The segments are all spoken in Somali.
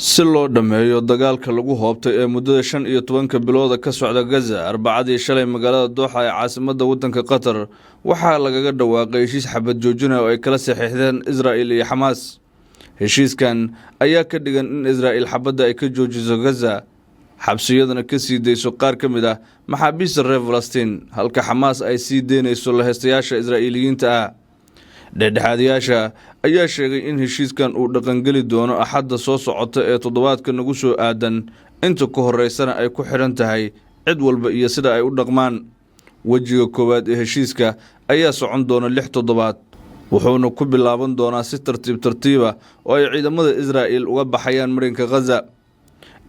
si loo dhameeyo dagaalka lagu hoobtay ee muddada 15 bilooda ka socda Gaza Arbacadii shalay magaalada Dooxa ee caasimadda waddanka Qatar waxaa lagaga dhawaaqay heshiis xabad joojin oo ay kala saxiixdeen Israa'iil iyo Xamaas. Heshiiskan ayaa ka dhigan in Israa'iil xabadda ay ka joojiso Gaza xabsiyadana ka sii deyso qaar ka mid ah maxaabiista reer Falastiin halka Xamaas ay sii deynayso lahaystayaasha Israa'iiliyiinta ah. dhexdhexaadiyaasha ayaa sheegay in heshiiskan uu dhaqangeli doono axadda soo socota ee toddobaadka nagu soo aadan inta ka horeysana ay ku xidhan tahay cid walba iyo sida ay u dhaqmaan. wejiga koowaad ee heshiiska ayaa socon doona 6 toddobaad wuxuuna ku bilaaban doonaa si tartiiba oo ay ciidamada Israa'iil uga baxayaan marinka Gaza.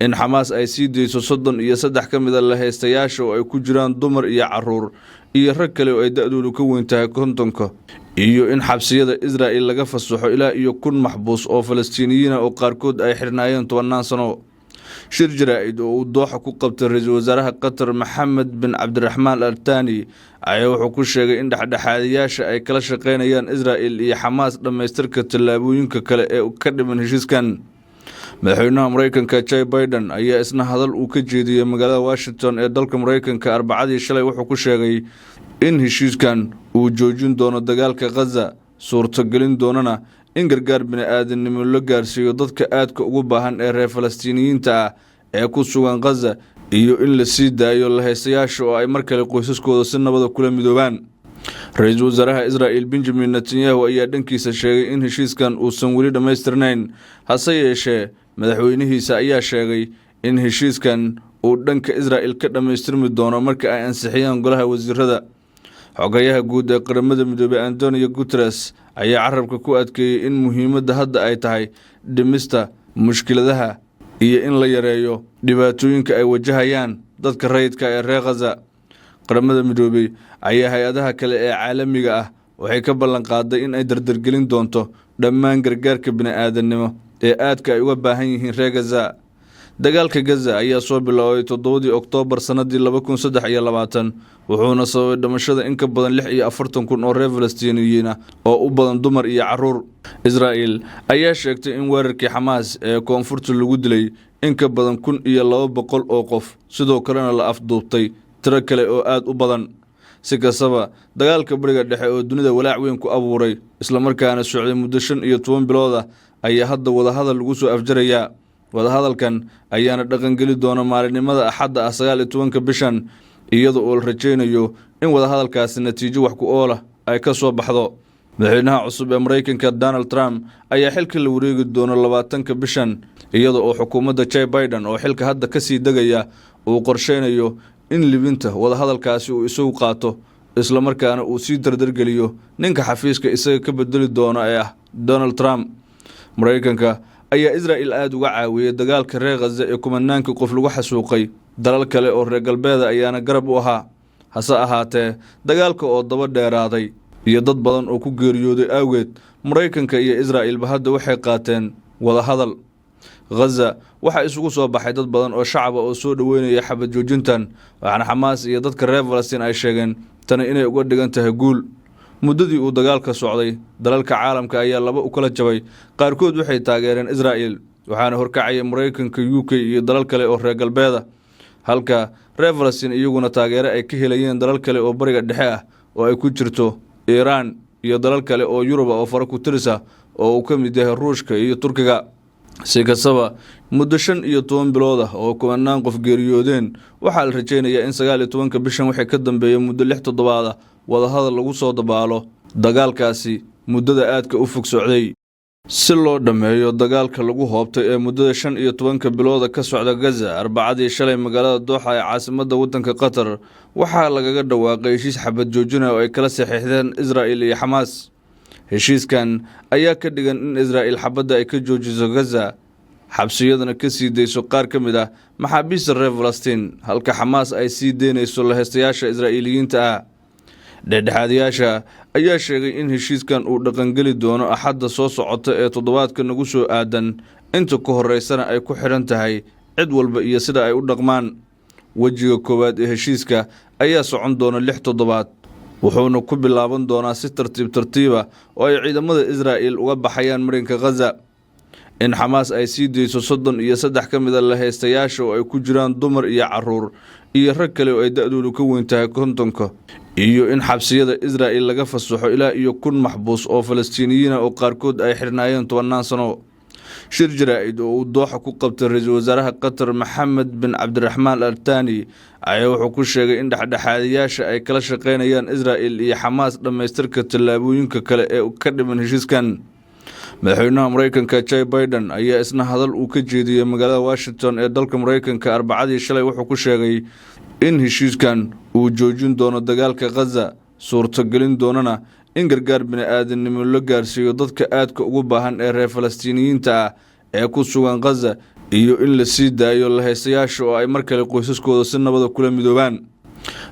in Xamaas ay sii deyso 33 ka mid ah lahaystayaasha oo ay ku jiraan dumar iyo carruur iyo rag kale oo ay da'doodu ka weyn tahay 50 iyo in xabsiyada Israa'iil laga fasaxo ilaa iyo 1,000 maxbuus oo Falastiiniyiin oo qaarkood ay xirnaayeen 12 sano. shir jaraa'id oo uu Dooxa ku qabtay ra'iisul wasaaraha Qatar Mohammed bin Abdulrahman Al Thani ayaa wuxuu ku sheegay in dhexdhexaadiyaasha ay kala shaqeynayaan Israa'iil iyo Xamaas dhamaystirka tallaabooyinka kale ee ka dhiman heshiiskan. madaxweynaha Mareykanka Joe Biden ayaa isna hadal uu ka jeediyay magaalada Washington ee dalka Mareykanka Arbacadii shalay wuxuu ku sheegay in heshiiskan uu joojin doono dagaalka Gaza suurtagelin doonana in gargaar bini'aadanimo la gaarsiiyo dadka aadka ugu baahan ee reer Falastiiniyiinta ah ee ku sugan Gaza iyo in la sii daayo lahaystayaasha oo ay mar kale qoysaskooda si nabad kula midoobaan. ra'iisul wasaaraha Israa'iil Benjamin Netanyahu ayaa dhankiisa sheegay in heshiiskan uusan weli dhamaystirnayn hase yeeshee madaxweynihiisa ayaa sheegay in heshiiskan uu dhanka Israa'iil ka dhamaystirmi doono marka ay ansixiyaan golaha wasiirada. xogayaha guud ee qaramada midoobay Antonio Guterres ayaa carabka ku adkeeyay in muhiimadda hadda ay tahay dhimista mushkiladaha iyo in la yareeyo dhibaatooyinka ay wajahayaan dadka rayidka ee reer Gaza. qaramada midoobay ayaa hay'adaha kale ee caalamiga ah waxay ka ballan qaaday in ay dardargelin doonto dhammaan gargaarka bini'aadanimo ee aadka ay uga baahan yihiin reer Gaza. dagaalka Gaza ayaa soo bilaabay 7 Oktoobar sanadii 2023 wuxuuna sababay dhimashada in ka badan 46,000 oo reer Falastiiniyiin ah oo u badan dumar iyo carruur. Israa'iil ayaa sheegtay in weerarkii Xamaas ee koonfurta lagu dilay in ka badan 1,200 oo qof sidoo kalena la afduubtay tiro kale oo aad u badan. si kastaba dagaalka bariga dhexe oo dunida walaac weyn ku abuuray isla markaana socday muddo 15 bilood ah ayaa hadda wadahadal lagu soo afjaraya. wadahadalkan ayaana dhaqangeli doona maalinimada axadda 19 bishan iyadoo uu rajeynayo in wadahadalkaasi natiijo wax ku ool ah ay ka soo baxdo. madaxweynaha cusub ee Mareykanka Donald Trump ayaa xilka la wareegi doona 20 bishan iyadoo oo xukuumadda Joe Biden oo xilka hadda ka sii dagaya uu qorsheynayo in libinta wadahadalkaasi uu isagu qaato isla markaana uu sii dardargeliyo ninka xafiiska isaga ka bedeli doona ee ah Donald Trump. Mareykanka ayaa Israa'iil aad uga caawiyay dagaalka reer Gaza ee kumanaanka qof lagu xasuuqay dalal kale oo reer galbeeda ayaana garab u ahaa. hase ahaatee dagaalka oo daba dheeraaday iyo dad badan oo ku geeriyooday awgeed Mareykanka iyo Israa'iilba hadda waxay qaateen wadahadal. Gaza waxa isugu soo baxay dad badan oo shacab oo soo dhaweynaya xabad joojintan waxaana Xamaas iyo dadka reer Falastiin ay sheegeen tani inay uga dhigan tahay guul. muddadii uu dagaalka socday dalalka caalamka ayaa laba u kala jabay qaarkood waxay taageereen Israa'iil waxaana horkacay Mareykanka UK iyo dalal kale oo reer galbeeda halka reer Falastiin iyaguna taageero ay ka helayeen dalal kale oo bariga dhexe ah oo ay ku jirto Iran iyo dalal kale oo Yurub oo fara ku tirisa oo uu ka mid yahay Ruushka iyo Turkiga. si kastaba muddo 15 bilood ah oo kumanaan qof geeriyoodeen waxaa la rajeynayaa in 19 bishan wixii ka dambeeyay muddo 6 toddobaad ah wadahadal lagu soo dabaalo dagaalkaasi muddada aadka u fog socday. si loo dhameeyo dagaalka lagu hoobtay ee muddada 15 bilooda ka socda Gaza Arbacadii shalay magaalada Dooxa ee caasimadda waddanka Qatar waxaa lagaga dhawaaqay heshiis xabad joojin oo ay kala saxiixdeen Israa'iil iyo Xamaas. heshiiskan ayaa ka dhigan in Israa'iil xabadda ay ka joojiso Gaza xabsiyadana ka sii deyso qaar ka mid ah maxaabiista reer Falastiin halka Xamaas ay sii deynayso lahaystayaasha Israa'iiliyiinta ah. dhexdhexaadiyaasha ayaa sheegay in heshiiskan uu dhaqangeli doono axadda soo socota ee toddobaadka nagu soo aadan inta ka horeysana ay ku xidhan tahay cid walba iyo sida ay u dhaqmaan. wejiga koowaad ee heshiiska ayaa socon doona 6 toddobaad wuxuuna ku bilaaban doonaa si tartiiba oo ay ciidamada Israa'iil uga baxayaan marinka Gaza. in xamaas ay sii dayso 33 ka mid ah lahaystayaasha oo ay ku jiraan dumar iyo caruur iyo rag kale oo ay da'doodu ka weyn tahay kontonka, iyo in xabsiyada Israa'iil laga fasaxo ilaa iyo 1,000 maxbuus oo Falastiiniyiin ah oo qaarkood ay xirnaayeen 12 sano. shir jaraa'id oo uu Dooxa ku qabtay ra'iisul wasaaraha Qatar Maxamed bin Cabdiraxmaan Al Thani ayaa wuxuu ku sheegay in dhexdhexaadiyaasha ay kala shaqeynayaan Israa'iil iyo Xamaas dhamaystirka tallaabooyinka kale ee ka dhiman heshiiskan. madaxweynaha Mareykanka Joe Biden ayaa isna hadal uu ka jeediyay magaalada Washington ee dalka Mareykanka Arbacadii shalay wuxuu ku sheegay in heshiiskan uu joojin doono dagaalka Gaza, suurtagelin doonana in gargaar bini'aadanimo la gaarsiiyo dadka aadka ugu baahan ee reer Falastiiniyiinta ah ee ku sugan Gaza, iyo in la sii daayo lahaystayaasha oo ay mar kale qoysaskooda si nabad ah kula midoobaan.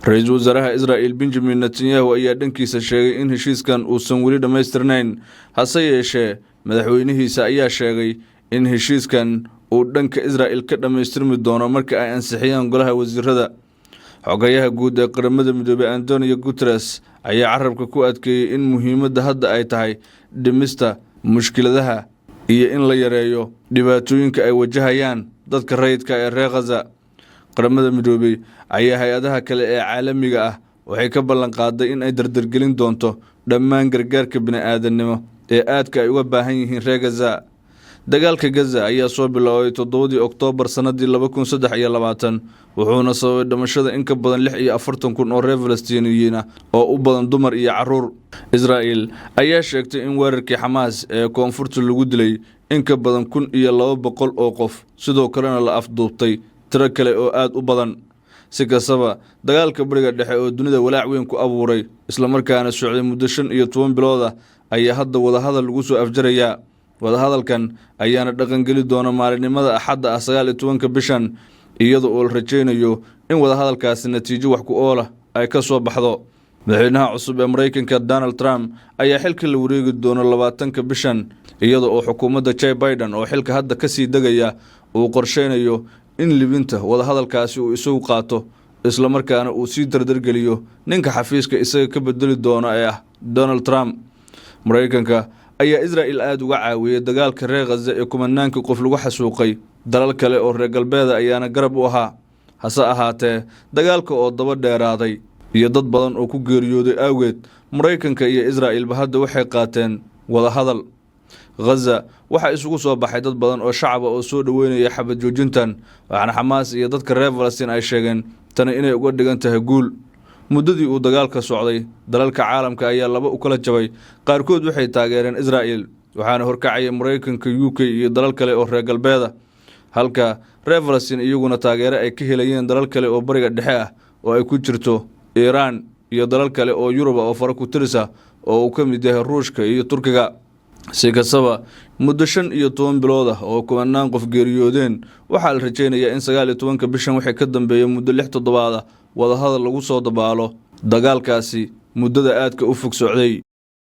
ra'iisul wasaaraha Israa'iil Benjamin Netanyahu ayaa dhankiisa sheegay in heshiiskan uusan weli dhamaystirnayn, hase yeeshee madaxweynihiisa ayaa sheegay in heshiiskan uu dhanka Israa'iil ka dhamaystirmi doono marka ay ansixiyaan golaha wasiirada. xogayaha guud ee qaramada midoobay Antonio Guterres ayaa carabka ku adkeeyay in muhiimadda hadda ay tahay dhimista mushkiladaha iyo in la yareeyo dhibaatooyinka ay wajahayaan dadka rayidka ee reer Gaza. qaramada midoobay ayaa hay'adaha kale ee caalamiga ah waxay ka ballan qaaday in ay dardargelin doonto dhammaan gargaarka bini'aadanimo ee aadka ay uga baahan yihiin reer Gaza. dagaalka Gaza ayaa soo bilaabay 7 Oktoobar sanadii 2023 wuxuuna sababay dhimashada in ka badan 46,000 oo reer Falastiiniyiin ah oo u badan dumar iyo caruur. Israa'iil ayaa sheegtay in weerarkii Xamaas ee koonfurta lagu dilay in ka badan 1,200 oo qof, sidoo kalena la afduubtay tiro kale oo aad u badan. si kastaba dagaalka bariga dhexe oo dunida walaac weyn ku abuuray isla markaana socday muddo 15 bilood ah ayaa hadda wadahadal lagu soo afjarayaa. wadahadalkan ayaana dhaqan geli doona maalinimada Axadda 19 bishan, iyadoo uu rajeynayo in wadahadalkaasi natiijo wax ku ool ah ay ka soo baxdo. madaxweynaha cusub ee Mareykanka Donald Trump ayaa xilka la wareegi doona 20 bishan, iyadoo uu xukuumadda Joe Biden oo xilka hadda ka sii degaya uu qorsheynayo in libinta wadahadalkaasi uu isagu qaato, isla markaana uu sii dardargeliyo ninka xafiiska isaga ka bedeli doona ee ah Donald Trump. Mareykanka ayaa Israa'iil aad uga caawiyay dagaalka reer Gaza ee kumanaanka qof lagu xasuuqay. dalal kale oo reer galbeeda ayaana garab u ahaa, hase ahaatee dagaalka oo daba dheeraaday iyo dad badan oo ku geeriyooday awgeed Mareykanka iyo Israa'iilba hadda waxay qaateen wadahadal. Gaza waxa isugu soo baxay dad badan oo shacab ah oo soo dhaweynaya xabad joojintan, waxaana Xamaas iyo dadka reer Falastiin ay sheegeen tani inay uga dhigan tahay guul. muddadii uu dagaalka socday dalalka caalamka ayaa laba u kala jabay, qaarkood waxay taageereen Israa'iil waxaana horkacay Mareykanka, UK iyo dalal kale oo reer galbeeda, halka reer Falastiin iyaguna taageero ay ka helayeen dalal kale oo bariga dhexe ah oo ay ku jirto Iiraan iyo dalal kale oo Yurub oo fara ku tirisa oo uu ka mid yahay Ruushka iyo Turkiga. si kastaba muddo 15 bilood ah oo kumanaan qof geeriyoodeen, waxaa la rajeynayaa in 19 bishan wixii ka dambeeyay muddo 6 toddobaad ah wadahadal lagu soo dabaalo dagaalkaasi muddada aadka u fog socday.